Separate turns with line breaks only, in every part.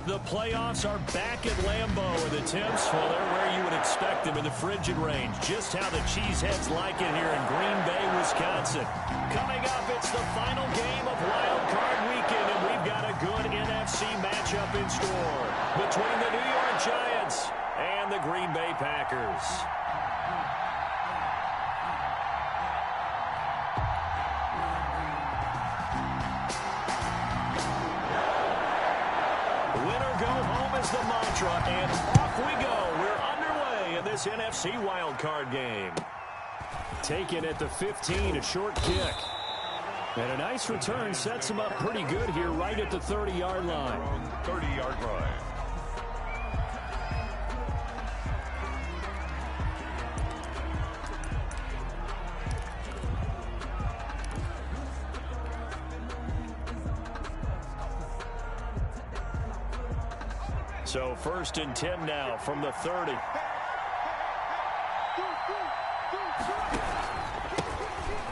The playoffs are back at Lambeau, and the temps, well, they're where you would expect them in the frigid range. Just how the Cheeseheads like it here in Green Bay, Wisconsin. Coming up, it's the final game of Wild Card Weekend, and we've got a good NFC matchup in store between the New York Giants and the Green Bay Packers. Go home is the mantra, and off we go. We're underway in this NFC wildcard game. Taken at the 15, a short kick. And a nice return sets him up pretty good here right at the 30-yard line.
30-yard line.
So 1st and 10 now from the 30.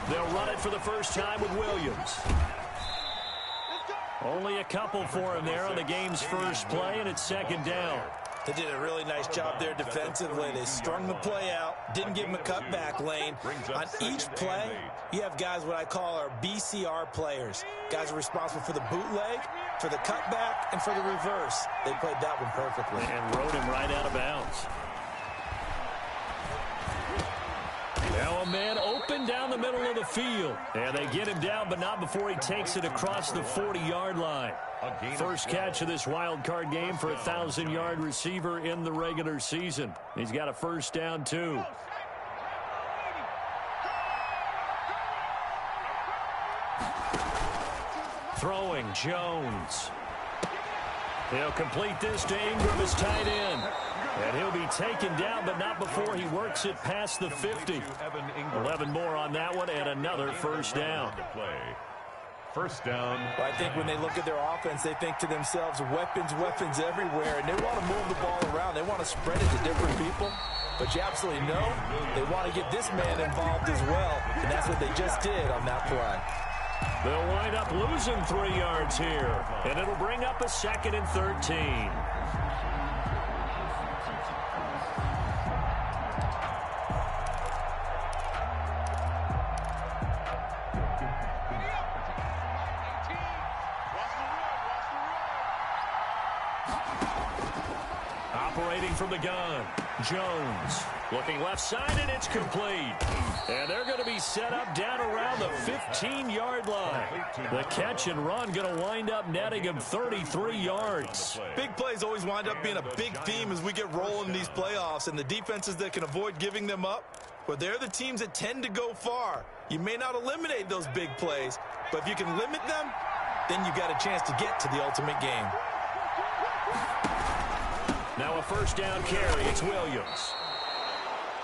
They'll run it for the first time with Williams. Only a couple for him there on the game's first play, and it's 2nd down.
They did a really nice job there defensively. They strung the play out, didn't give him a cutback lane. On each play, you have guys what I call our BCR players. Guys are responsible for the bootleg, for the cutback, and for the reverse. They played that one perfectly.
And rode him right out of bounds. Now a man open down the middle of the field. And they get him down, but not before he takes it across the 40-yard line. First catch of this wild card game for a 1,000-yard receiver in the regular season. He's got a first down, too. Throwing, Jones. He'll complete this to Ingram, his tight end. And he'll be taken down, but not before he works it past the 50. 11 more on that one, and another first down.
First down.
Well, I think when they look at their offense, they think to themselves, weapons, weapons everywhere, and they want to move the ball around. They want to spread it to different people. But you absolutely know they want to get this man involved as well, and that's what they just did on that play.
They'll wind up losing 3 yards here, and it'll bring up a 2nd and 13. Operating from the gun, Jones. Looking left side, and it's complete. And they're going to be set up down around the 15-yard line. The catch and run going to wind up netting him 33 yards.
Big plays always wind up being a big theme as we get rolling in these playoffs, and the defenses that can avoid giving them up, well, they're the teams that tend to go far. You may not eliminate those big plays, but if you can limit them, then you got a chance to get to the ultimate game.
Now a first down carry. It's Williams.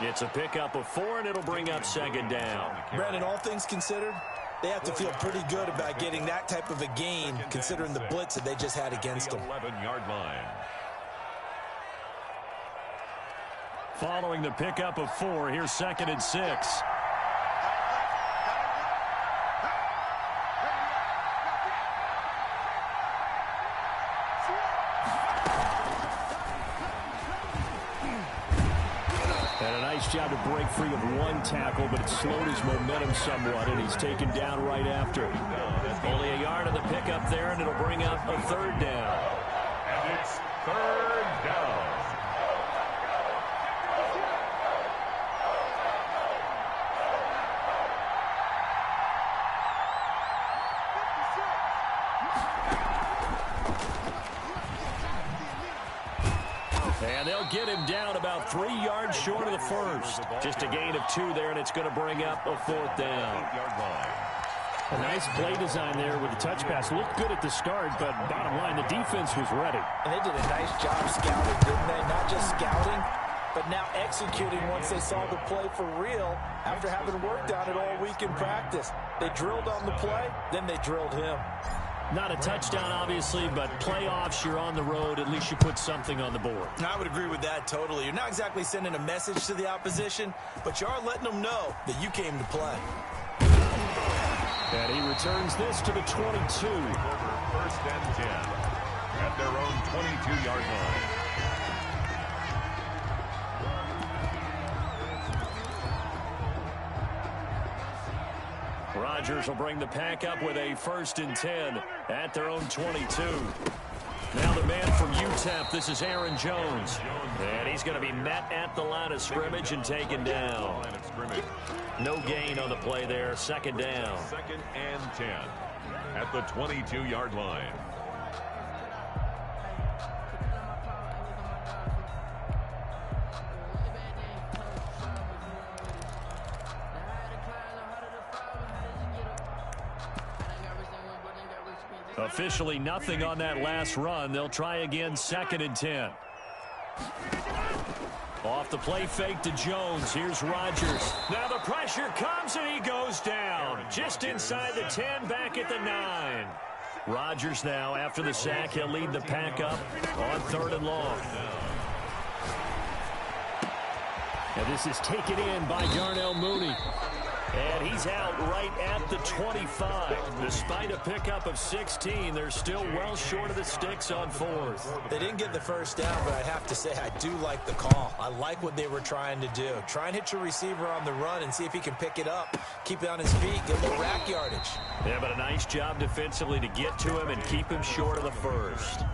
It's a pickup of 4, and it'll bring up 2nd down.
Brandon, all things considered, they have to feel pretty good about getting that type of a gain, considering the blitz that they just had against them.
11-yard line.
Following the pickup of 4, here's 2nd and 6. Job to break free of 1 tackle, but it slowed his momentum somewhat, and he's taken down right after. Only a yard of the pickup there, and it'll bring up a 3rd down.
And it's 3rd down.
And they'll get him down about 3 yards short of the first. Just a gain of 2 there, and it's going to bring up a 4th down. A nice play design there with the touch pass. Looked good at the start, but bottom line, the defense was ready.
And they did a nice job scouting, didn't they? Not just scouting, but now executing once they saw the play for real after having worked on it all week in practice. They drilled on the play, then they drilled him.
Not a touchdown, obviously, but playoffs, you're on the road. At least you put something on the board.
I would agree with that totally. You're not exactly sending a message to the opposition, but you are letting them know that you came to play.
And he returns this to the 22.
First and 10. at their own 22-yard line.
Rodgers will bring the pack up with a 1st and 10 at their own 22. Now the man from UTEP, this is Aaron Jones. And he's going to be met at the line of scrimmage and taken down. No gain on the play there, 2nd down.
2nd and 10 at the 22-yard line.
Officially nothing on that last run. They'll try again, 2nd and 10. Off the play fake to Jones. Here's Rodgers. Now the pressure comes and he goes down. Just inside the 10, back at the 9. Rodgers now, after the sack, he'll lead the pack up on 3rd and long. And this is taken in by Darnell Mooney. And he's out right at the 25. Despite a pickup of 16, they're still well short of the sticks on 4th.
They didn't get the 1st down, but I have to say I do like the call. I like what they were trying to do. Try and hit your receiver on the run and see if he can pick it up. Keep it on his feet, get a little rack yardage.
Yeah, but a nice job defensively to get to him and keep him short of the 1st.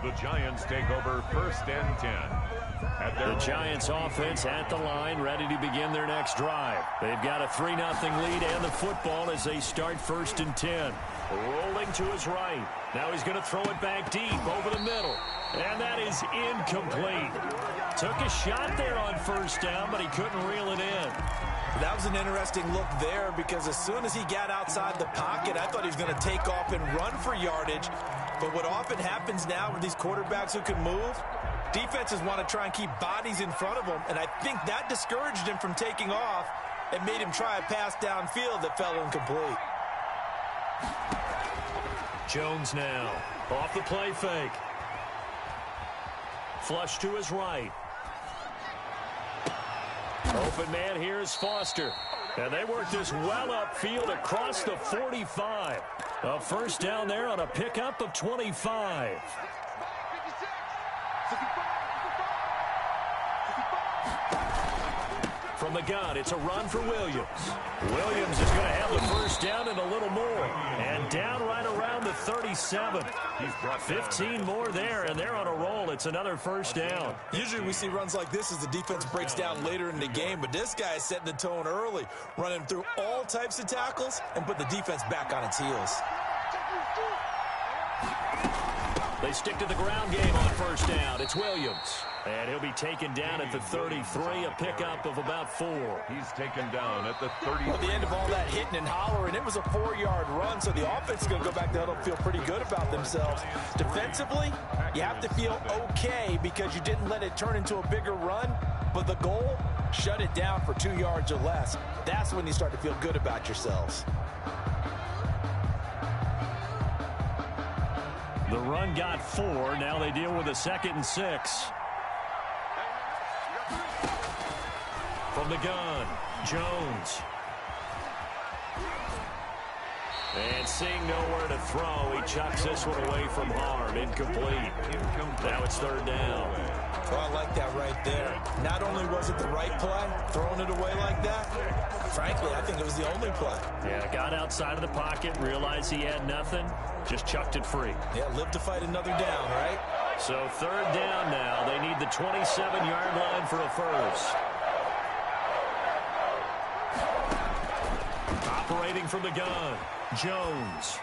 The Giants take over 1st and 10.
The Giants offense at the line, ready to begin their next drive. They've got a 3-0 lead and the football as they start 1st and 10. Rolling to his right. Now he's going to throw it back deep over the middle. And that is incomplete. Took a shot there on 1st down, but he couldn't reel it in.
That was an interesting look there because as soon as he got outside the pocket, I thought he was going to take off and run for yardage. But what often happens now with these quarterbacks who can move, defenses want to try and keep bodies in front of them, and I think that discouraged him from taking off and made him try a pass downfield that fell incomplete.
Jones now, off the play fake. Flush to his right. Open man here is Foster. And they work this well upfield across the 45. A 1st down there on a pickup of 25. From the gun, it's a run for Williams. Williams is going to have the 1st down and a little more. And down right around the 37. 15 more there, and they're on a roll. It's another 1st down.
Usually we see runs like this as the defense breaks down later in the game, but this guy is setting the tone early, running through all types of tackles and put the defense back on its heels.
They stick to the ground game on 1st down. It's Williams. And he'll be taken down at the 33, a pickup of about 4.
He's taken down at the 30.
At the end of all that hitting and hollering, it was a 4-yard run, so the offense is going to go back to huddle and feel pretty good about themselves. Defensively, you have to feel okay because you didn't let it turn into a bigger run, but the goal, shut it down for 2 yards or less. That's when you start to feel good about yourselves.
The run got 4. Now they deal with a 2nd and 6. From the gun, Jones. And seeing nowhere to throw, he chucks this one away from harm. Incomplete. Now it's 3rd down.
Well, I like that right there. Not only was it the right play, throwing it away like that, frankly, I think it was the only play.
Yeah, got outside of the pocket, realized he had nothing, just chucked it free.
Yeah, live to fight another down, right?
So 3rd down now. They need the 27-yard line for a 1st. Operating from the gun, Jones.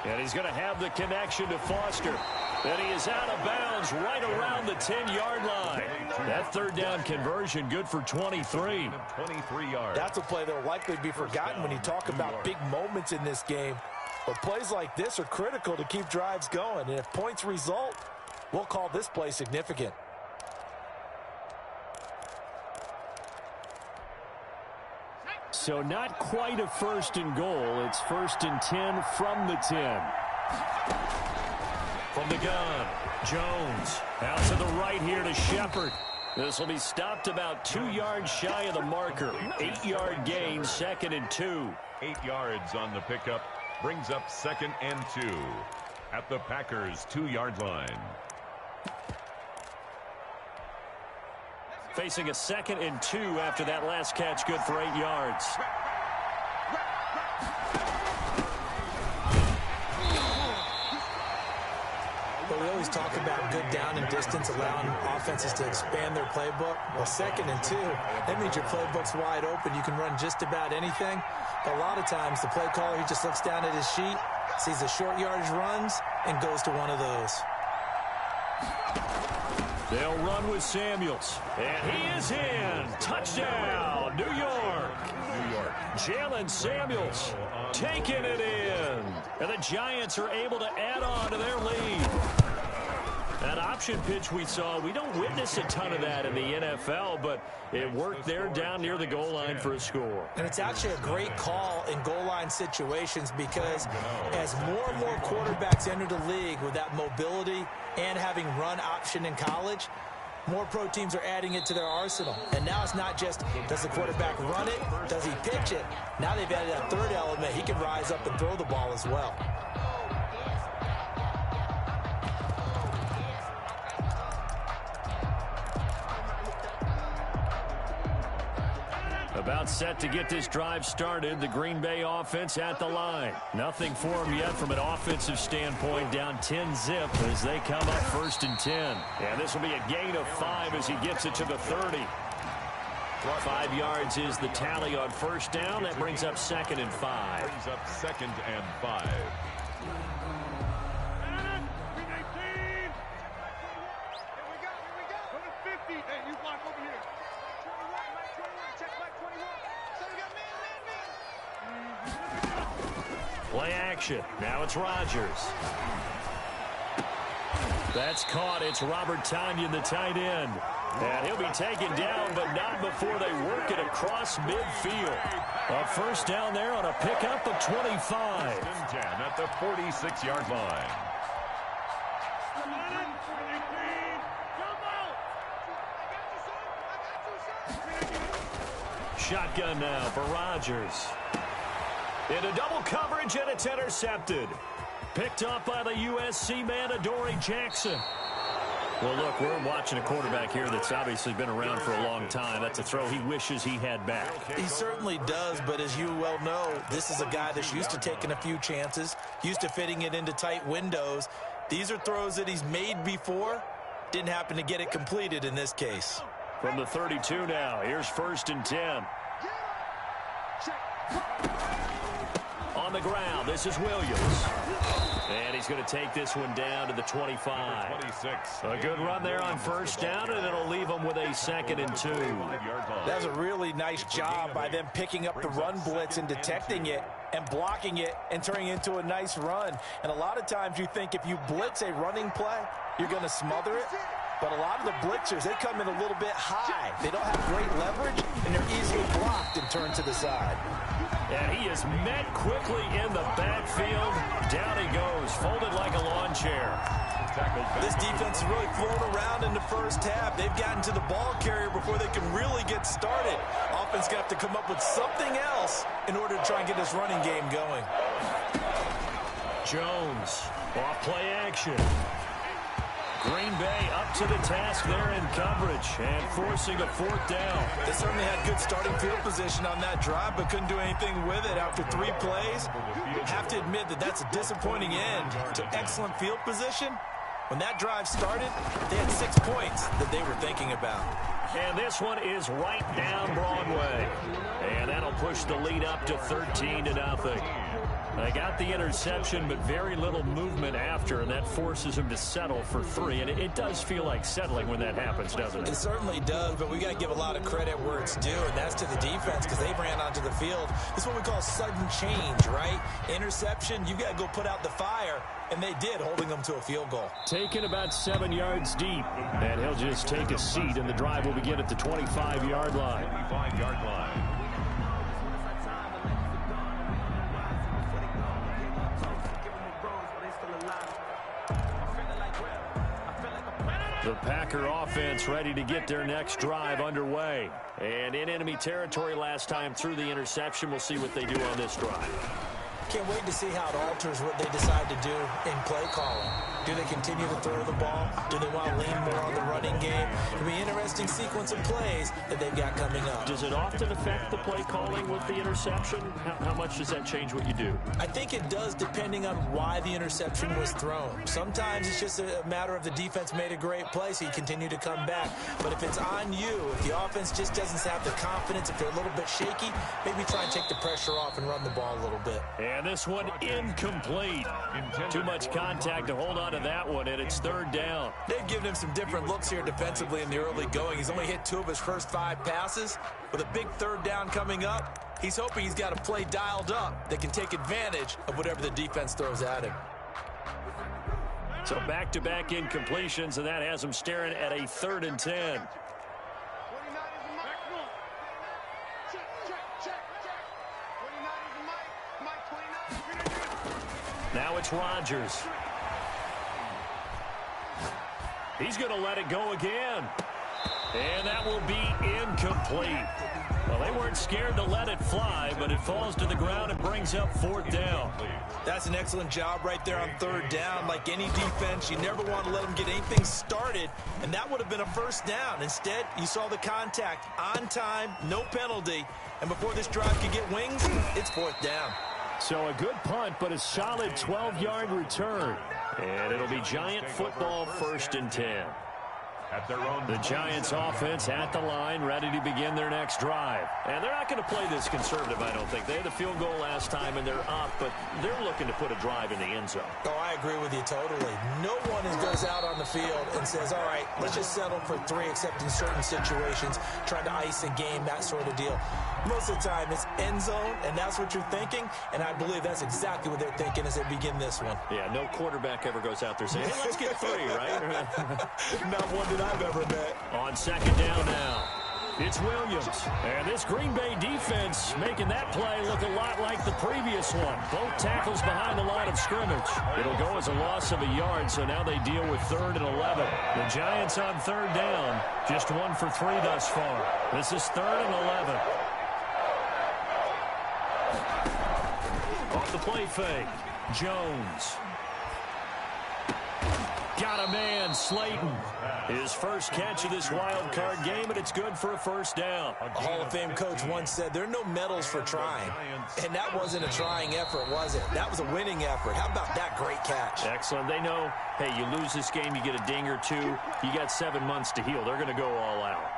And he's going to have the connection to Foster. And he is out of bounds right around the 10-yard line. That 3rd down conversion good for 23.
23 yards.
That's a play that will likely be forgotten when you talk about big moments in this game. But plays like this are critical to keep drives going. And if points result, we'll call this play significant.
So not quite a 1st and goal. It's 1st and 10 from the 10. From the gun, Jones. Out to the right here to Shepard. This will be stopped about 2 yards shy of the marker. 8-yard gain, 2nd and 2.
8 yards on the pickup. Brings up 2nd and 2. at the Packers' 2-yard line.
Facing a 2nd and 2 after that last catch, good for 8 yards.
But we always talk about good down and distance, allowing offenses to expand their playbook. Well, 2nd and 2, that means your playbook's wide open. You can run just about anything. But a lot of times, the play caller, he just looks down at his sheet, sees the short yardage runs, and goes to one of those.
They'll run with Samuels. And he is in. Touchdown, New York. Jalen Samuels taking it in. And the Giants are able to add on to their lead. That option pitch we saw, we don't witness a ton of that in the NFL, but it worked there down near the goal line for a score.
And it's actually a great call in goal line situations because as more and more quarterbacks enter the league with that mobility and having run option in college, more pro teams are adding it to their arsenal. And now it's not just, does the quarterback run it? Does he pitch it? Now they've added that third element. He can rise up and throw the ball as well.
About set to get this drive started. The Green Bay offense at the line. Nothing for them yet from an offensive standpoint. Down 10-zip as they come up 1st and 10. And this will be a gain of 5 as he gets it to the 30. 5 yards is the tally on 1st down. That brings up 2nd and 5.
Brings up 2nd and 5.
Play action. Now it's Rodgers. That's caught. It's Robert Tonyan, the tight end. And he'll be taken down, but not before they work it across midfield. A 1st down there on a pickup of 25.
10 at the 46-yard line.
Shotgun now for Rodgers. Into double coverage, and it's intercepted. Picked up by the USC man, Adoree Jackson. Well, look, we're watching a quarterback here that's obviously been around for a long time. That's a throw he wishes he had back.
He certainly does, but as you well know, this is a guy that's used to taking a few chances, used to fitting it into tight windows. These are throws that he's made before. Didn't happen to get it completed in this case.
From the 32 now, here's 1st and 10. On the ground, this is Williams. And he's going to take this one down to the 25.
26.
A good run there on 1st down, and it'll leave them with a 2nd and 2.
That was a really nice job by them picking up the run blitz and detecting it and blocking it and turning it into a nice run. And a lot of times you think if you blitz a running play, you're going to smother it. But a lot of the blitzers, they come in a little bit high. They don't have great leverage, and they're easily blocked and turned to the side.
And he is met quickly in the backfield. Down he goes, folded like a lawn chair.
This defense has really flown around in the 1st half. They've gotten to the ball carrier before they can really get started. Offense going to have to come up with something else in order to try and get this running game going.
Jones, off play action. Green Bay up to the task there in coverage and forcing a 4th down.
They certainly had good starting field position on that drive, but couldn't do anything with it after 3 plays. Have to admit that that's a disappointing end to excellent field position. When that drive started, they had 6 points that they were thinking about.
And this one is right down Broadway. And that'll push the lead up to 13-0. They got the interception, but very little movement after, and that forces them to settle for 3. And it does feel like settling when that happens, doesn't it?
It certainly does, but we got to give a lot of credit where it's due, and that's to the defense because they ran onto the field. This is what we call sudden change, right? Interception, you got to go put out the fire, and they did, holding them to a field goal.
Taken about 7 yards deep, and he'll just take a seat, and the drive will begin at the 25-yard line.
25-yard line.
The Packer offense ready to get their next drive underway. And in enemy territory last time through the interception. We'll see what they do on this drive.
Can't wait to see how it alters what they decide to do in play calling. Do they continue to throw the ball? Do they want to lean more on the running game? It'll be an interesting sequence of plays that they've got coming up.
Does it often affect the play calling with the interception? How much does that change what you do?
I think it does, depending on why the interception was thrown. Sometimes it's just a matter of the defense made a great play, so you continue to come back. But if it's on you, if the offense just doesn't have the confidence, if they're a little bit shaky, maybe try and take the pressure off and run the ball a little bit.
And this one incomplete. Too much contact to hold on to that one, and it's third down.
They've given him some different looks here defensively in the early going. He's only hit 2 of his first 5 passes. With a big third down coming up, he's hoping he's got a play dialed up that can take advantage of whatever the defense throws at him.
So back-to-back incompletions, and that has him staring at a 3rd and 10. Now it's Rodgers. He's going to let it go again. And that will be incomplete. Well, they weren't scared to let it fly, but it falls to the ground and brings up 4th down.
That's an excellent job right there on 3rd down. Like any defense, you never want to let them get anything started, and that would have been a 1st down. Instead, you saw the contact on time, no penalty, and before this drive could get wings, it's 4th down.
So a good punt, but a solid 12-yard return. And it'll be Giant football, 1st and 10. The Giants offense at the line, ready to begin their next drive. And they're not going to play this conservative, I don't think. They had the field goal last time, and they're up, but they're looking to put a drive in the end zone.
Oh, I agree with you totally. No one goes out on the field and says, all right, let's just settle for 3, except in certain situations, trying to ice a game, that sort of deal. Most of the time, it's end zone, and that's what you're thinking, and I believe that's exactly what they're thinking as they begin this one.
Yeah, no quarterback ever goes out there saying, hey, let's get 3, right?
Not one that I've ever met.
On 2nd down now, it's Williams. And this Green Bay defense making that play look a lot like the previous one. Both tackles behind the line of scrimmage. It'll go as a loss of a yard, so now they deal with 3rd and 11. The Giants on 3rd down, just 1 for 3 thus far. This is 3rd and 11. Off the play fake, Jones. Got a man, Slayton. His first catch of this wild card game, and it's good for a 1st down.
A Hall of Fame coach once said, there are no medals for trying. And that wasn't a trying effort, was it? That was a winning effort. How about that great catch?
Excellent. They know, hey, you lose this game, you get a ding or 2. You got 7 months to heal. They're going to go all out.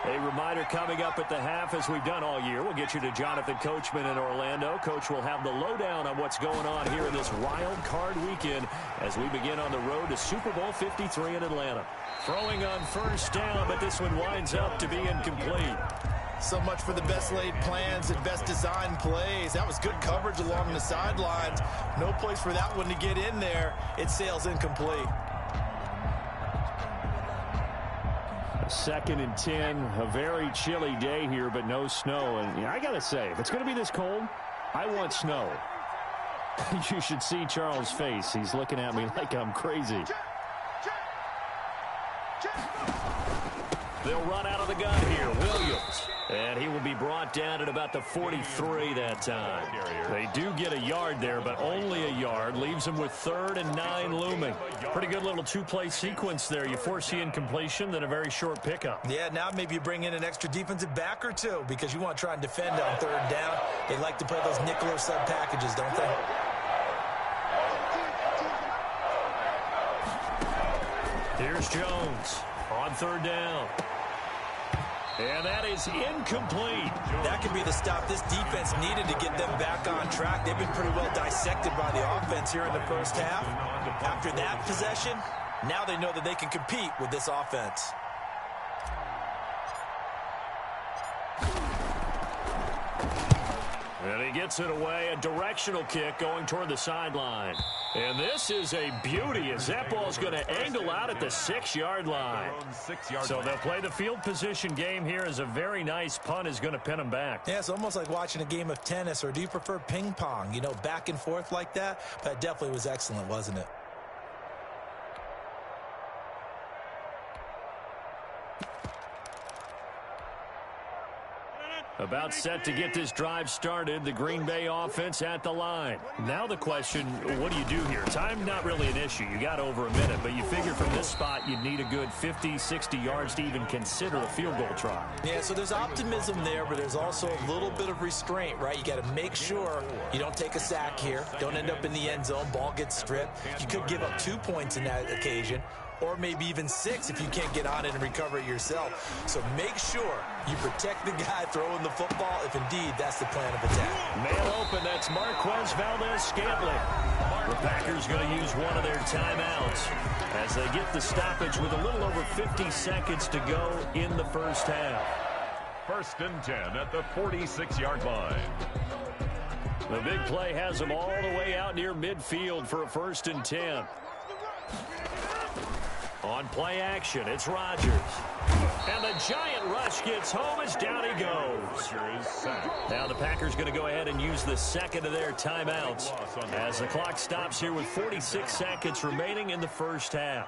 A reminder coming up at the half, as we've done all year. We'll get you to Jonathan Coachman in Orlando. Coach will have the lowdown on what's going on here in this wild card weekend as we begin on the road to Super Bowl 53 in Atlanta. Throwing on 1st down, but this one winds up to be incomplete.
So much for the best laid plans and best designed plays. That was good coverage along the sidelines. No place for that one to get in there. It sails incomplete.
2nd and 10, a very chilly day here, but no snow. And I got to say, if it's going to be this cold, I want snow. You should see Charles' face. He's looking at me like I'm crazy. They'll run out of the gun here. Williams. And he will be brought down at about the 43 that time. They do get a yard there, but only a yard. Leaves them with 3rd and 9 looming. Pretty good little 2-play sequence there. You force the incompletion, then a very short pickup.
Yeah, now maybe you bring in an extra defensive back or 2 because you want to try and defend on 3rd down. They like to play those nickel or sub packages, don't they?
Here's Jones on 3rd down. And that is incomplete.
That could be the stop this defense needed to get them back on track. They've been pretty well dissected by the offense here in the 1st half. After that possession, now they know that they can compete with this offense.
And he gets it away, a directional kick going toward the sideline. And this is a beauty as that ball's going to angle out at the 6-yard line. So they'll play the field position game here as a very nice punt is going to pin them back.
Yeah, it's almost like watching a game of tennis, or do you prefer ping pong? You know, back and forth like that? That definitely was excellent, wasn't it?
About set to get this drive started, the Green Bay offense at the line. Now the question, what do you do here? Time not really an issue. You got over a minute, but you figure from this spot you'd need a good 50, 60 yards to even consider a field goal try.
Yeah, so there's optimism there, but there's also a little bit of restraint, right? You got to make sure you don't take a sack here. Don't end up in the end zone. Ball gets stripped. You could give up 2 points in that occasion, or maybe even 6 if you can't get on it and recover it yourself. So make sure you protect the guy throwing the football if indeed that's the plan of attack.
Man open, that's Marquez Valdez-Scantling. The Packers going to use one of their timeouts as they get the stoppage with a little over 50 seconds to go in the first half.
1st and 10 at the 46-yard line.
The big play has them all the way out near midfield for a 1st and 10. On play action, it's Rodgers. And the giant rush gets home as down he goes. Now the Packers going to go ahead and use the second of their timeouts as the clock stops here with 46 seconds remaining in the first half.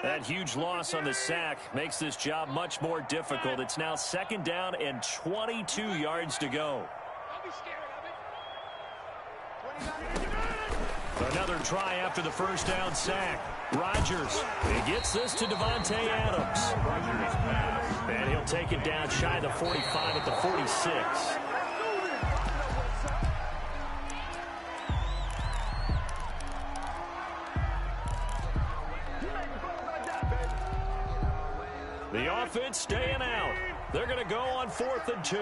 That huge loss on the sack makes this job much more difficult. It's now 2nd down and 22 yards to go. Another try after the 1st down sack. Rodgers, he gets this to Devontae Adams. And he'll take it down shy of the 45 at the 46. The offense staying out. They're going to go on 4th and 2.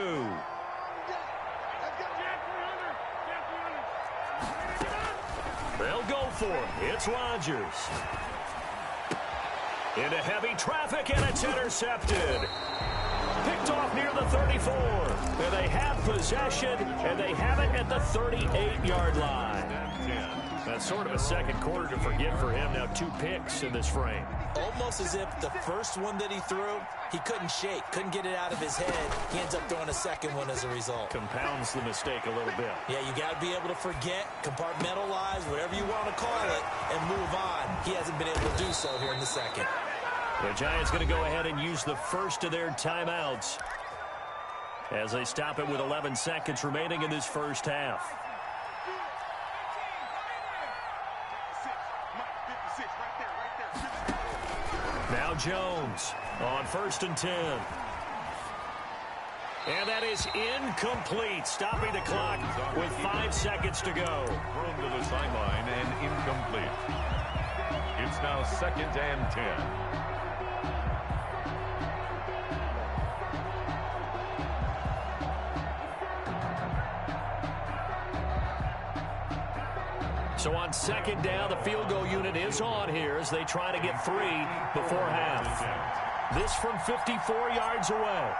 They'll go for it. It's Rodgers. Into heavy traffic, and it's intercepted. Picked off near the 34. And they have possession, and they have it at the 38-yard line. That's sort of a second quarter to forget for him. Now 2 picks in this frame.
Almost as if the first one that he threw, he couldn't shake, couldn't get it out of his head. He ends up throwing a second one as a result.
Compounds the mistake a little bit.
Yeah, you got to be able to forget, compartmentalize, whatever you want to call it, and move on. He hasn't been able to do so here in the second.
The Giants going to go ahead and use the first of their timeouts as they stop it with 11 seconds remaining in this first half. Now Jones on 1st and 10. And that is incomplete, stopping the clock with 5 seconds to go.
Thrown to the sideline and incomplete. It's now 2nd and 10.
So on 2nd down, the field goal unit is on here as they try to get 3 before half. This from 54 yards away.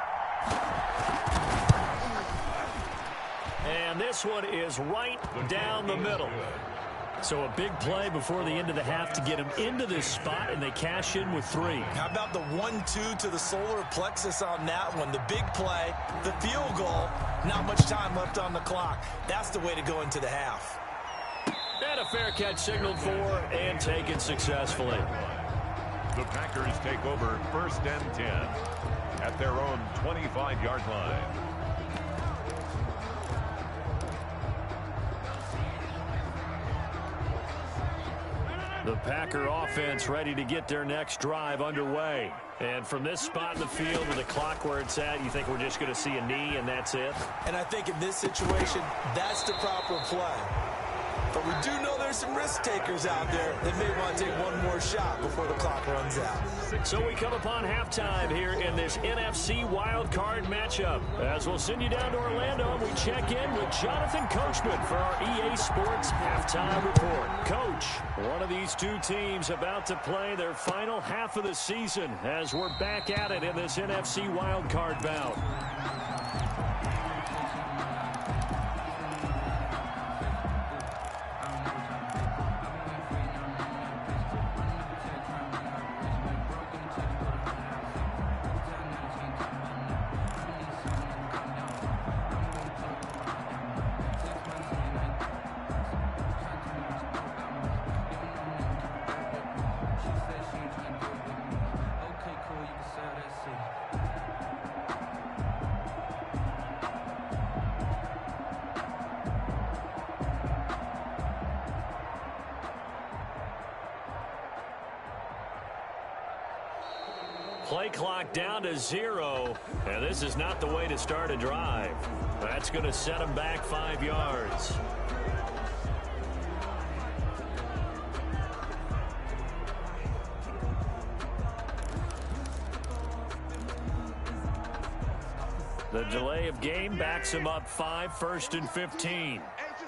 And this one is right down the middle. So a big play before the end of the half to get him into this spot, and they cash in with 3.
How about the 1-2 to the solar plexus on that one? The big play, the field goal, not much time left on the clock. That's the way to go into the half.
And a fair catch signaled for and taken successfully.
The Packers take over 1st and 10 at their own 25-yard line.
The Packer offense ready to get their next drive underway. And from this spot in the field with the clock where it's at, you think we're just going to see a knee and that's it?
And I think in this situation, that's the proper play. But we do know there's some risk takers out there that may want to take one more shot before the clock runs out.
So we come upon halftime here in this NFC wild card matchup. As we'll send you down to Orlando, and we check in with Jonathan Coachman for our EA Sports halftime report. Coach, one of these two teams about to play their final half of the season as we're back at it in this NFC wild card bout. play clock down to 0, and this is not the way to start a drive. That's going to set them back 5 yards. The delay of game backs him up 5, 1st and 15.
It's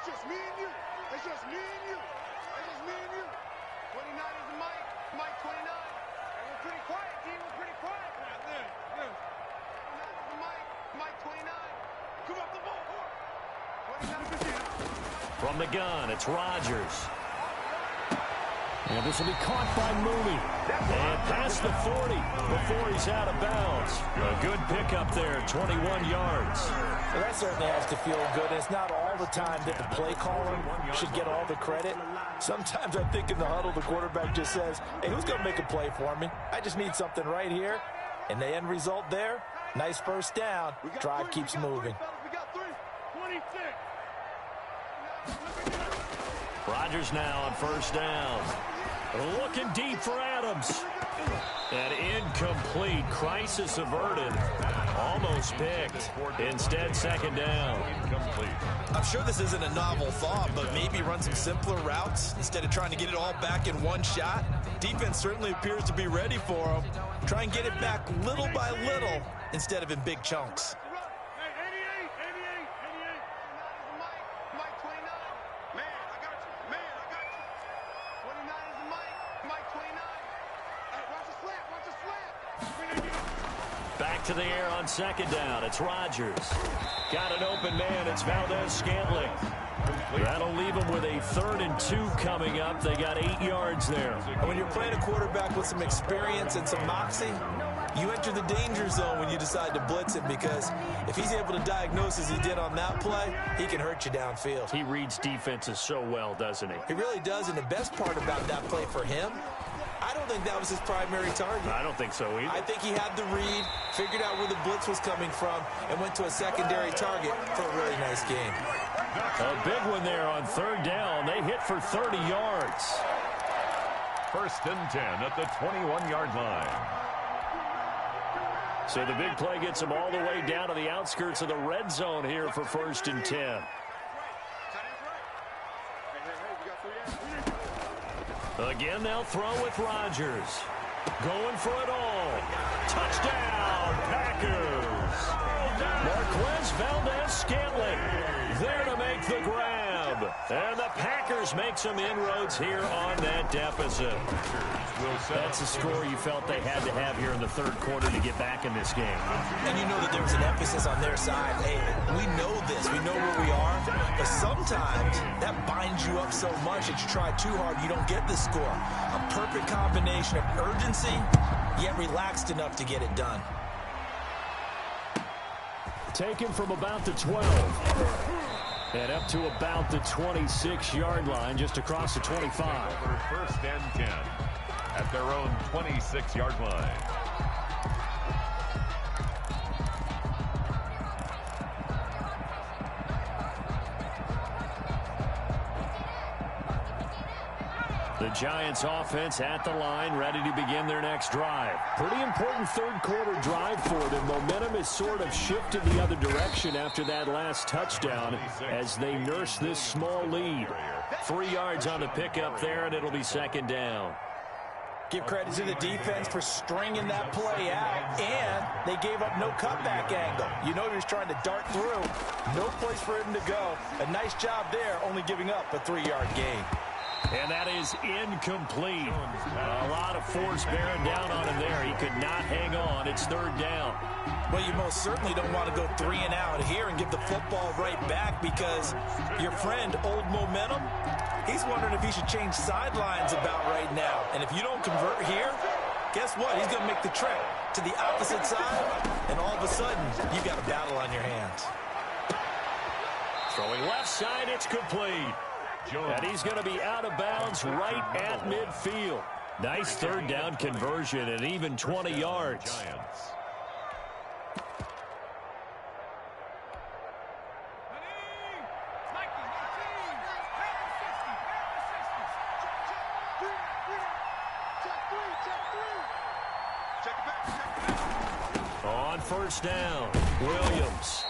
just me and you. It's just me and you. It's just me and you. 29 is the Mike 29. And we're pretty quiet, team. We're pretty quiet. Yeah. 29 is the Mike 29. Come up the ball. 29 is the
From the gun, it's Rodgers. And this will be caught by Mooney. And past the 40 before he's out of bounds. A good pickup there, 21 yards.
Well, that certainly has to feel good. And it's not all the time that the play caller should get all the credit. Sometimes I think in the huddle, the quarterback just says, hey, who's going to make a play for me? I just need something right here. And the end result there, nice first down. Drive keeps moving.
We got 3. 26.
Rodgers now on first down. Looking deep for Adams. And incomplete. Crisis averted. Almost picked. Instead, second down.
I'm sure this isn't a novel thought, but maybe run some simpler routes instead of trying to get it all back in one shot. Defense certainly appears to be ready for him. Try and get it back little by little instead of in big chunks.
Back to the air on second down. It's Rodgers. Got an open man. It's Valdez-Scantling. That'll leave them with a 3rd and 2 coming up. They got 8 yards there.
And when you're playing a quarterback with some experience and some moxie, you enter the danger zone when you decide to blitz him, because if he's able to diagnose as he did on that play, he can hurt you downfield.
He reads defenses so well, doesn't he?
He really does, and the best part about that play for him, I don't think that was his primary target.
I don't think so either.
I think he had the read, figured out where the blitz was coming from, and went to a secondary target for a really nice game.
A big one there on 3rd down. They hit for 30 yards.
1st and 10 at the 21-yard line.
So the big play gets them all the way down to the outskirts of the red zone here for 1st and 10. Again, they'll throw with Rodgers. Going for it all. Touchdown, Packers. Marquez Valdez-Scantling there to make the grab. And the Packers make some inroads here on that deficit. That's a score you felt they had to have here in the 3rd quarter to get back in this game.
And you know that there was an emphasis on their side. Hey, we know this. We know where we are. But sometimes that binds you up so much that you try too hard, you don't get the score. A perfect combination of urgency, yet relaxed enough to get it done.
Taken from about the 12. And up to about the 26-yard line, just across the 25.
For 1st and 10 at their own 26-yard line.
The Giants offense at the line, ready to begin their next drive. Pretty important 3rd quarter drive for them. Momentum has sort of shifted the other direction after that last touchdown as they nurse this small lead. 3 yards on the pickup there, and it'll be second down.
Give credit to the defense for stringing that play out, and they gave up no cutback angle. You know he was trying to dart through. No place for him to go. A nice job there, only giving up a 3-yard gain.
And that is incomplete. A lot of force bearing down on him there. He could not hang on. It's 3rd down.
Well, you most certainly don't want to go 3 and out here and give the football right back, because your friend, Old Momentum, he's wondering if he should change sidelines about right now. And if you don't convert here, guess what? He's going to make the trek to the opposite side, and all of a sudden, you've got a battle on your hands.
Throwing left side, it's complete. And he's going to be out of bounds right at midfield. Nice 3rd down conversion and even 20 yards.
Check it back.
On first down, Williams.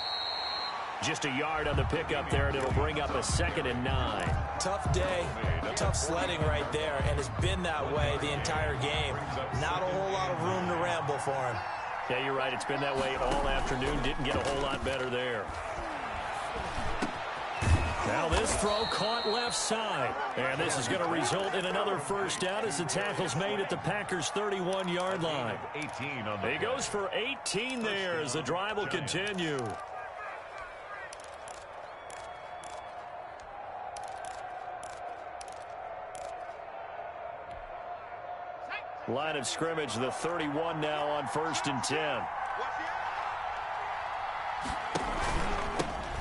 Just a yard on the pickup there, and it'll bring up a 2nd and 9.
Tough day, tough sledding right there, and it's been that way the entire game. Not a whole lot of room to ramble for him.
Yeah, you're right. It's been that way all afternoon. Didn't get a whole lot better there. Now this throw caught left side. And this is going to result in another first down as the tackle's made at the Packers' 31-yard line. He goes for 18 there as the drive will continue. Line of scrimmage, the 31 now on 1st and 10.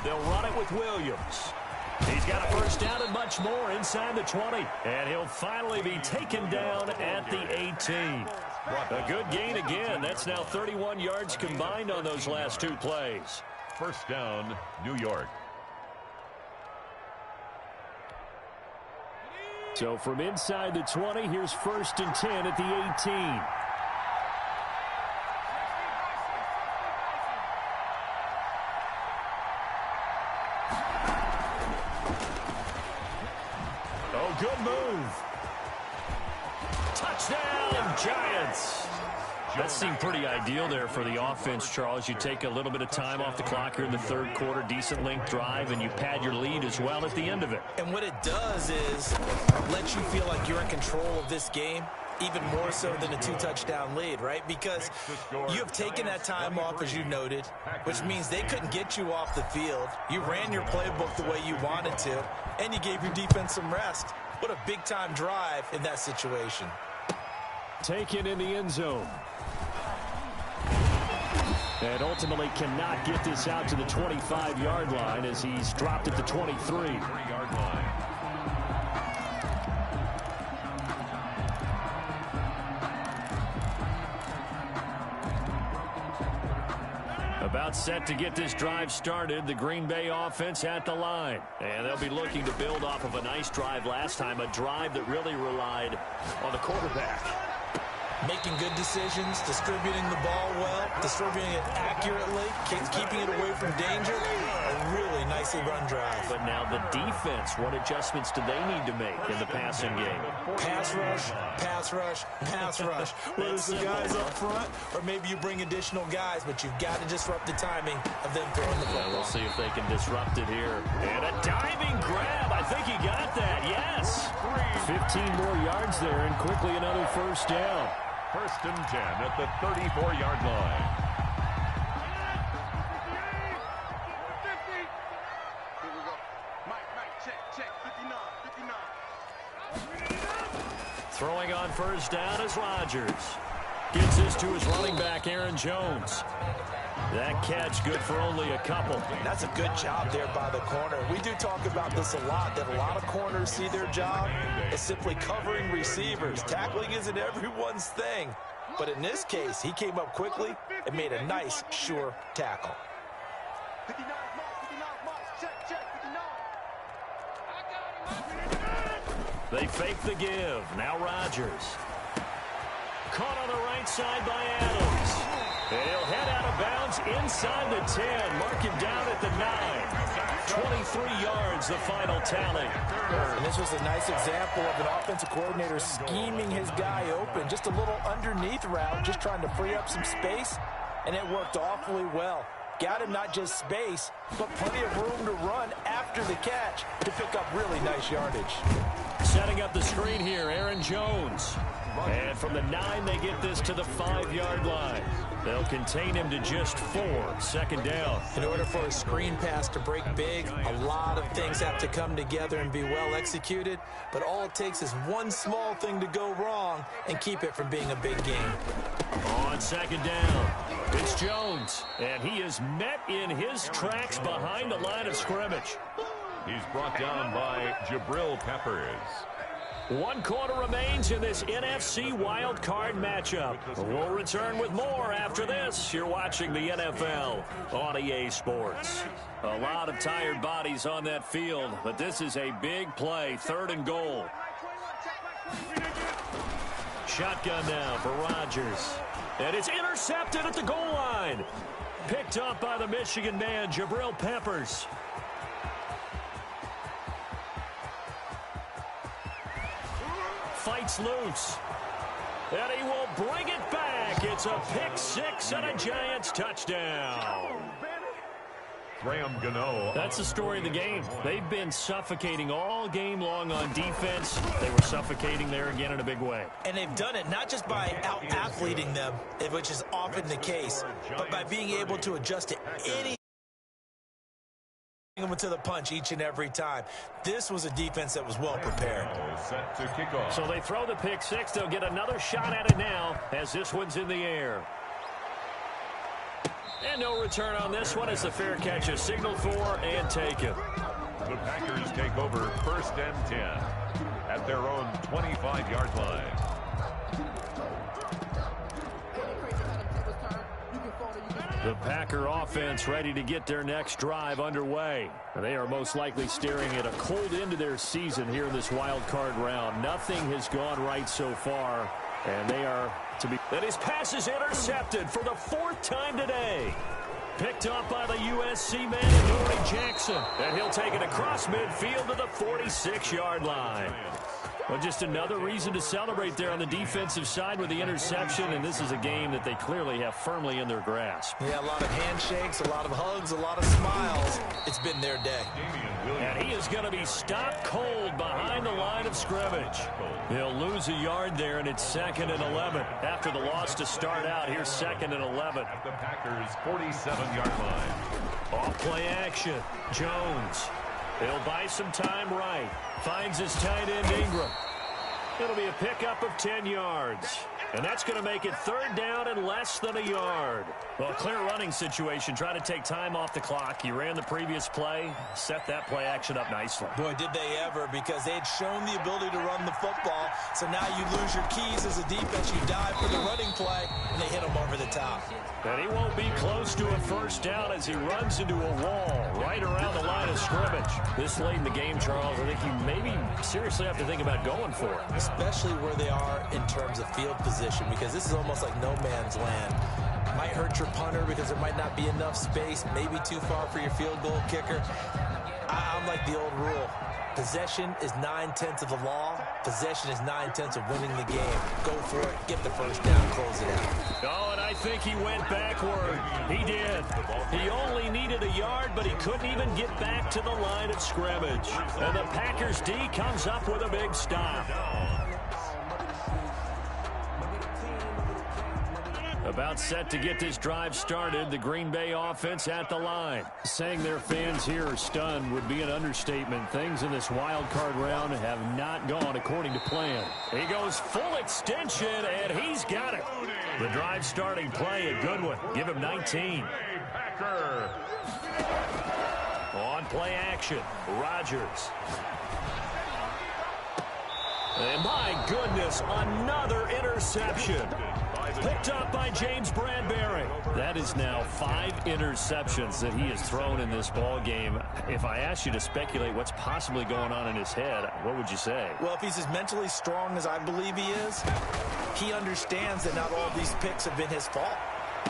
They'll run it with Williams. He's got a first down and much more inside the 20. And he'll finally be taken down at the 18. A good gain again. That's now 31 yards combined on those last 2 plays.
First down, New York.
So from inside the 20, here's 1st and 10 at the 18. Oh, good move. Touchdown, Giants. That seemed pretty ideal there for the offense, Charles. You take a little bit of time off the clock here in the 3rd quarter, decent length drive, and you pad your lead as well at the end of it.
And what it does is let you feel like you're in control of this game, even more so than a 2-touchdown lead, right? Because you have taken that time off, as you noted, which means they couldn't get you off the field. You ran your playbook the way you wanted to, and you gave your defense some rest. What a big-time drive in that situation.
Taken in the end zone. And ultimately cannot get this out to the 25-yard line as he's dropped at the 23-yard line. About set to get this drive started, the Green Bay offense at the line. And they'll be looking to build off of a nice drive last time, a drive that really relied on the quarterback.
Making good decisions, distributing the ball well, distributing it accurately, keeping it away from danger. A really nicely run drive.
But now the defense, what adjustments do they need to make in the passing game?
Pass rush, pass rush, pass rush. Whether it's the guys up front or maybe you bring additional guys, but you've got to disrupt the timing of them throwing the football.
We'll see if they can disrupt it here. And a diving grab. I think he got that. Yes. 15 more yards there and quickly another first down.
1st and 10 at the 34-yard line.
Here we go. Mike, check. 59.
Throwing on first down is Rodgers. Gets this to his running back, Aaron Jones. That catch good for only a couple.
That's a good job there by the corner. We do talk about this a lot, that a lot of corners see their job as simply covering receivers. Tackling isn't everyone's thing. But in this case, he came up quickly and made a nice, sure tackle.
59 marks, check, 59.
They fake the give. Now Rodgers. Caught on the right side by Adams. And he'll head out of bounds inside the 10. Mark him down at the 9. 23 yards, the final tally.
And this was a nice example of an offensive coordinator scheming his guy open. Just a little underneath route, just trying to free up some space. And it worked awfully well. Got him not just space, but plenty of room to run after the catch to pick up really nice yardage.
Setting up the screen here, Aaron Jones. And from the 9, they get this to the 5-yard line. They'll contain him to just 4. 2nd down.
In order for a screen pass to break big, a lot of things have to come together and be well executed. But all it takes is one small thing to go wrong and keep it from being a big game.
On 2nd down, it's Jones. And he is met in his tracks behind the line of scrimmage.
He's brought down by Jabril Peppers.
1 quarter remains in this NFC Wild Card matchup. We'll return with more after this. You're watching the NFL on EA Sports. A lot of tired bodies on that field, but this is a big play. 3rd and goal. Shotgun now for Rodgers. And it's intercepted at the goal line. line. Picked up by the Michigan man, Jabril Peppers. Fights loose. And he will bring it back. It's a pick six and a Giants touchdown.
Graham Gano.
That's the story of the game. They've been suffocating all game long on defense. They were suffocating there again in a big way.
And they've done it not just by out-athleting them, which is often the case, but by being able to adjust to any to the punch each and every time. This was a defense that was well prepared.
Set to kick off.
So they throw the pick six. They'll get another shot at it now as this one's in the air. And no return on this one as the fair catch is signaled for and taken.
The Packers take over 1st and 10 at their own 25-yard line.
The Packer offense ready to get their next drive underway. They are most likely staring at a cold end to their season here in this wild card round. Nothing has gone right so far, and they are to be. And his pass is intercepted for the 4th time today. Picked up by the USC man, Dory Jackson. And he'll take it across midfield to the 46-yard line. Well, just another reason to celebrate there on the defensive side with the interception, and this is a game that they clearly have firmly in their grasp.
Yeah, a lot of handshakes, a lot of hugs, a lot of smiles. It's been their day.
And he is going to be stopped cold behind the line of scrimmage. He'll lose a yard there, and it's 2nd and 11. After the loss to start out, here's 2nd and 11.
At the Packers' 47-yard line.
Off play action. Jones. He'll buy some time right. Finds his tight end Ingram. It'll be a pickup of 10 yards. And that's going to make it 3rd down and less than a yard. Well, clear running situation. Try to take time off the clock. He ran the previous play. Set that play action up nicely.
Boy, did they ever, because they had shown the ability to run the football. So now you lose your keys as a defense. You dive for the running play, and they hit him over the top.
And he won't be close to a 1st down as he runs into a wall right around the line of scrimmage. This late in the game, Charles, I think you maybe seriously have to think about going for it.
Especially where they are in terms of field position, because this is almost like no man's land. Might hurt your punter because there might not be enough space, maybe too far for your field goal kicker. I'm like the old rule. Possession is 9/10 of the law. Possession is 9/10 of winning the game. Go for it. Get the 1st down. Close it out.
Oh, and I think he went backward. He did. He only needed a yard, but he couldn't even get back to the line of scrimmage. And the Packers D comes up with a big stop. About set to get this drive started, the Green Bay offense at the line. Saying their fans here are stunned would be an understatement. Things in this wild card round have not gone according to plan. He goes full extension, and he's got it. The drive starting play, a good one. Give him 19.
Packer.
On play action, Rodgers. And my goodness, another interception. Picked up by James Bradbury. That is now 5 interceptions that he has thrown in this ball game. If I asked you to speculate what's possibly going on in his head, what would you say?
Well, if he's as mentally strong as I believe he is, he understands that not all of these picks have been his fault.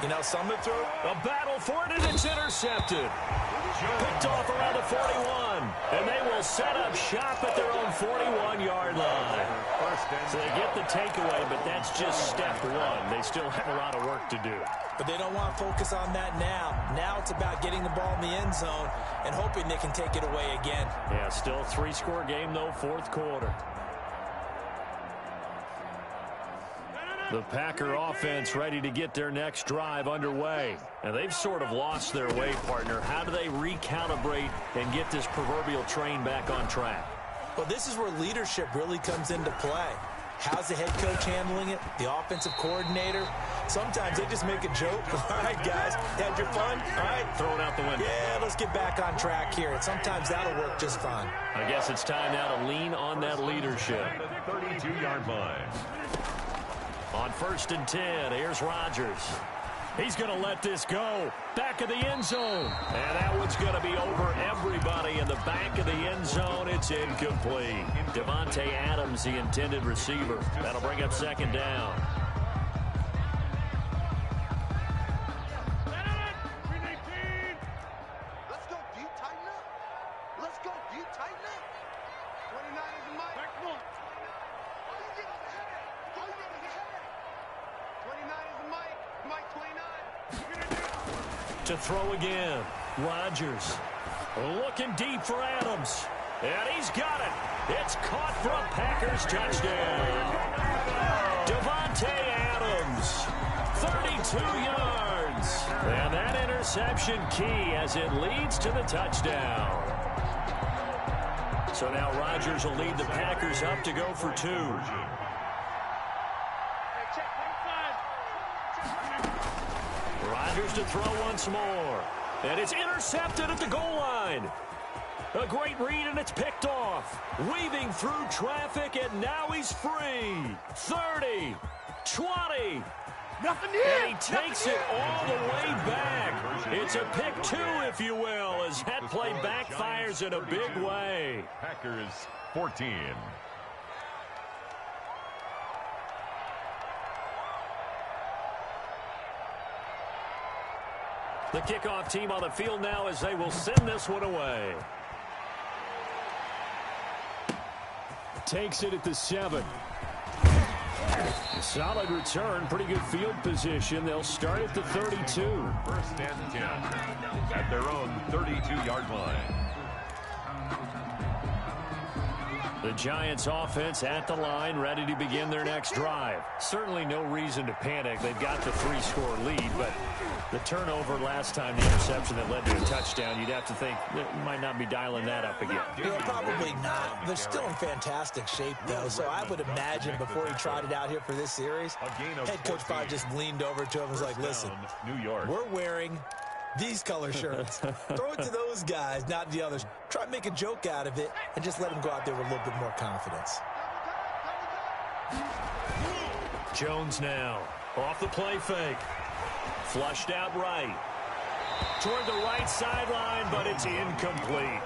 You know, some have thrown
a battle for it, and it's intercepted. Picked off around the 41. And they will set up shop at their own 41-yard line. So they get the takeaway, but that's just step one. They still have a lot of work to do.
But they don't want to focus on that now. Now it's about getting the ball in the end zone and hoping they can take it away again.
Yeah, still a 3-score game, though, 4th quarter. The Packer offense ready to get their next drive underway. And they've sort of lost their way, partner. How do they recalibrate and get this proverbial train back on track?
Well, this is where leadership really comes into play. How's the head coach handling it? The offensive coordinator? Sometimes they just make a joke. All right, guys, had your fun? All right.
Throw it out the window.
Yeah, let's get back on track here. And sometimes that'll work just fine.
I guess it's time now to lean on that leadership.
32-yard line.
On 1st and 10, here's Rodgers. He's going to let this go. Back of the end zone. And that one's going to be over everybody in the back of the end zone. It's incomplete. Devontae Adams, the intended receiver. That'll bring up 2nd down. To throw again. Rodgers looking deep for Adams. And he's got it. It's caught for a Packers touchdown. Devontae Adams, 32 yards. And that interception key as it leads to the touchdown. So now Rodgers will lead the Packers up to go for 2. Rodgers to throw once more. And it's intercepted at the goal line. A great read, and it's picked off. Weaving through traffic, and now he's free. 30, 20.
Nothing here.
And he takes it all the way back. It's a pick 2, if you will, as that play backfires in a big way.
Packers 14.
The kickoff team on the field now as they will send this one away. Takes it at the 7. Solid return, pretty good field position. They'll start at the 32.
First and 10 at their own 32-yard line.
The Giants offense at the line, ready to begin their next drive. Certainly no reason to panic. They've got the 3-score lead, but the turnover last time, the interception that led to a touchdown, you'd have to think they might not be dialing that up again.
Yeah, probably not. They're still in fantastic shape, though, so I would imagine before he trotted out here for this series, head coach probably just leaned over to him and was like, listen,
New York.
We're wearing these color shirts. Throw it to those guys, not the others. Try to make a joke out of it and just let them go out there with a little bit more confidence.
Jones now off the play fake. Flushed out right. Toward the right sideline, but it's incomplete.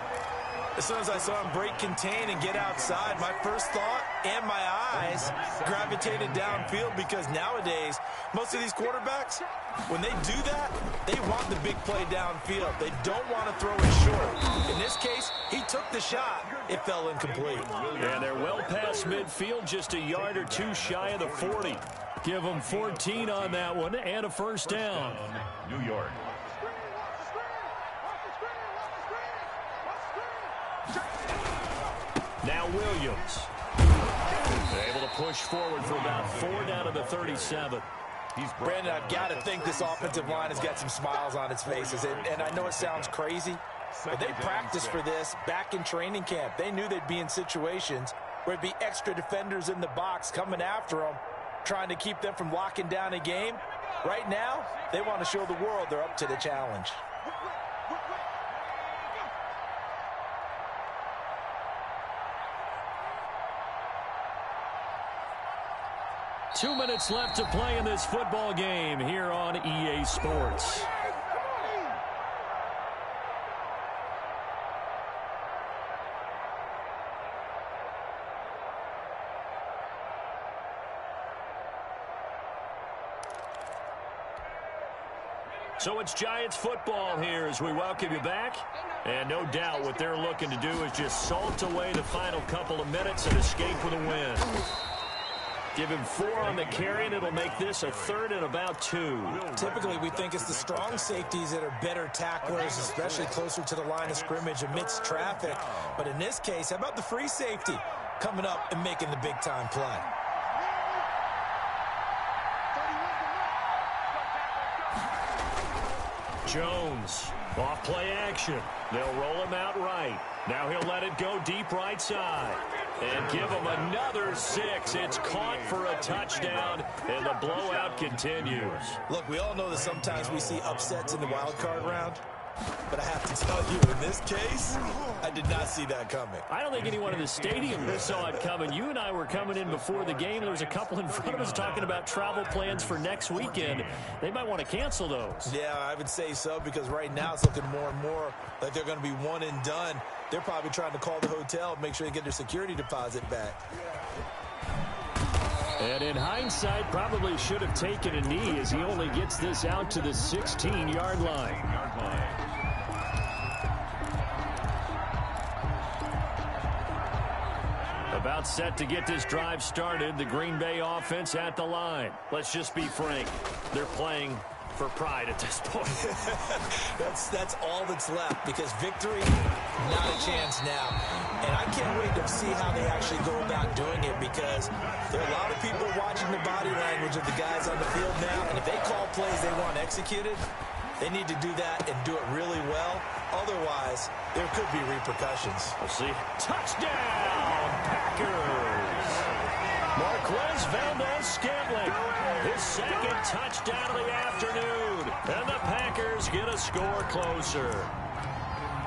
As soon as I saw him break contain and get outside, my first thought and my eyes gravitated downfield, because nowadays, most of these quarterbacks, when they do that, they want the big play downfield. They don't want to throw it short. In this case, he took the shot. It fell incomplete.
And they're well past midfield, just a yard or 2 shy of the 40. Give them 14 on that one and a first down.
New York.
Now Williams. Able to push forward for about 4 down to the 37.
Brandon, I've got to think this offensive line has got some smiles on its faces. And I know it sounds crazy, but they practiced for this back in training camp. They knew they'd be in situations where there'd be extra defenders in the box coming after them, trying to keep them from locking down a game. Right now, they want to show the world they're up to the challenge.
Two minutes left to play in this football game here on EA Sports. So it's Giants football here as we welcome you back. And no doubt what they're looking to do is just salt away the final couple of minutes and escape with a win. Give him 4 on the carry, and it'll make this a 3rd and about 2.
Typically, we think it's the strong safeties that are better tacklers, especially closer to the line of scrimmage amidst traffic. But in this case, how about the free safety coming up and making the big-time play?
Jones, off play action. They'll roll him out right. Now he'll let it go deep right side. And give him another 6. It's caught for a touchdown, and the blowout continues.
Look, we all know that sometimes we see upsets in the wild card round. But I have to tell you, in this case, I did not see that coming.
I don't think anyone in the stadium saw it coming. You and I were coming in before the game. There was a couple in front of us talking about travel plans for next weekend. They might want to cancel those.
Yeah, I would say so, because right now it's looking more and more like they're going to be one and done. They're probably trying to call the hotel and make sure they get their security deposit back.
And in hindsight, probably should have taken a knee as he only gets this out to the 16-yard line. About set to get this drive started. The Green Bay offense at the line. Let's just be frank. They're playing for pride at this point.
That's all that's left, because victory, not a chance now. And I can't wait to see how they actually go about doing it, because there are a lot of people watching the body language of the guys on the field now, and if they call plays they want executed, they need to do that and do it really well. Otherwise, there could be repercussions.
We'll see. Touchdown, Packers! Marquez Valdez-Scantling, his second touchdown of the afternoon. And the Packers get a score closer.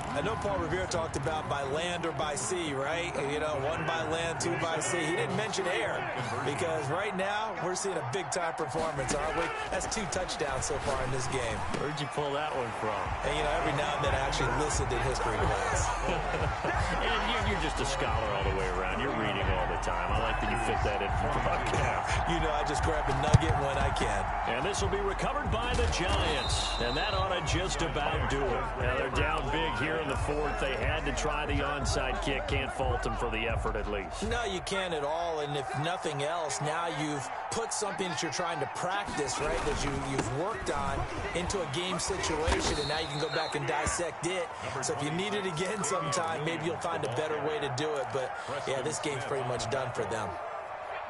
I know Paul Revere talked about by land or by sea, right? You know, 1 by land, 2 by sea. He didn't mention air, because right now we're seeing a big-time performance, aren't we? That's 2 touchdowns so far in this game.
Where'd you pull that one from?
And, you know, every now and then I actually listened in history class.
And you're just a scholar all the way around. You're reading all the time. I like that you fit that in for broadcast.
You know, I just grab a nugget when I can.
And this will be recovered by the Giants. And that ought to just about do it. Now, they're down big here in the fourth. They had to try the onside kick. Can't fault them for the effort, at least.
No, you can't at all. And if nothing else, now you've put something that you're trying to practice, right, that you've worked on into a game situation, and now you can go back and dissect it. So if you need it again sometime, maybe you'll find a better way to do it. But, yeah, this game's pretty much done for them.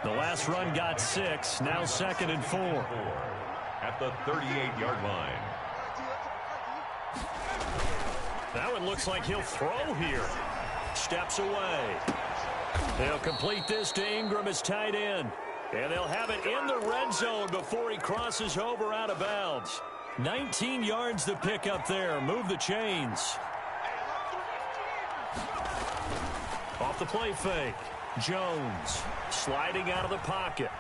The last run got 6. Now 2nd and 4.
At the 38-yard line.
That one looks like he'll throw here. Steps away. They'll complete this to Ingram as tight end. And they'll have it in the red zone before he crosses over out of bounds. 19 yards to pick up there. Move the chains. Off the play fake. Jones sliding out of the pocket.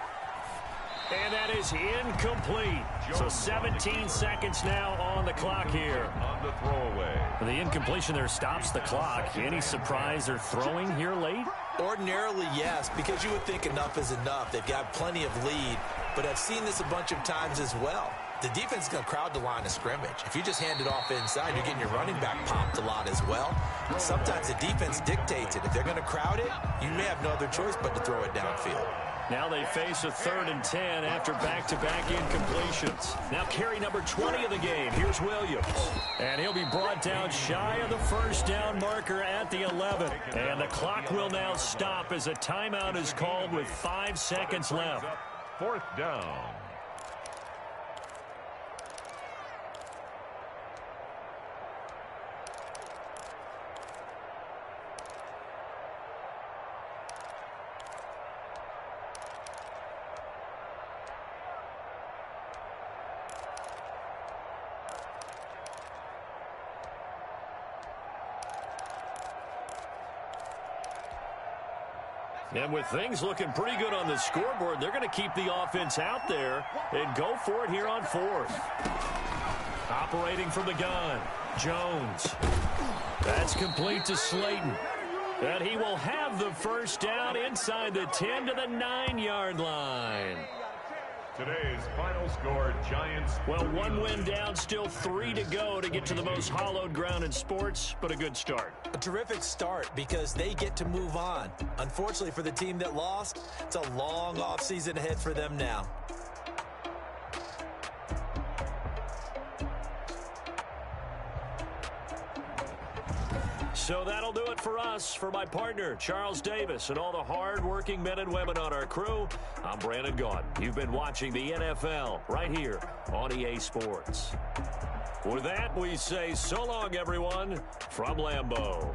And that is incomplete. So 17 seconds now on the clock here.
On the throwaway.
The incompletion there stops the clock. Any surprise they're throwing here late?
Ordinarily, yes, because you would think enough is enough. They've got plenty of lead, but I've seen this a bunch of times as well. The defense is going to crowd the line of scrimmage. If you just hand it off inside, you're getting your running back popped a lot as well. Sometimes the defense dictates it. If they're going to crowd it, you may have no other choice but to throw it downfield.
Now they face a 3rd and 10 after back-to-back incompletions. Now carry number 20 of the game. Here's Williams. And he'll be brought down shy of the first down marker at the 11. And the clock will now stop as a timeout is called with 5 seconds left.
4th down.
And with things looking pretty good on the scoreboard, they're going to keep the offense out there and go for it here on 4th. Operating from the gun, Jones. That's complete to Slayton. And he will have the first down inside the 10 to the 9-yard line.
Today's final score, Giants.
Well, 1 win down, still 3 to go to get to the most hallowed ground in sports, but a good start.
A terrific start because they get to move on. Unfortunately for the team that lost, it's a long offseason ahead for them now.
So that'll do it for us. For my partner, Charles Davis, and all the hard-working men and women on our crew, I'm Brandon Gaudin. You've been watching the NFL right here on EA Sports. With that, we say so long, everyone, from Lambeau.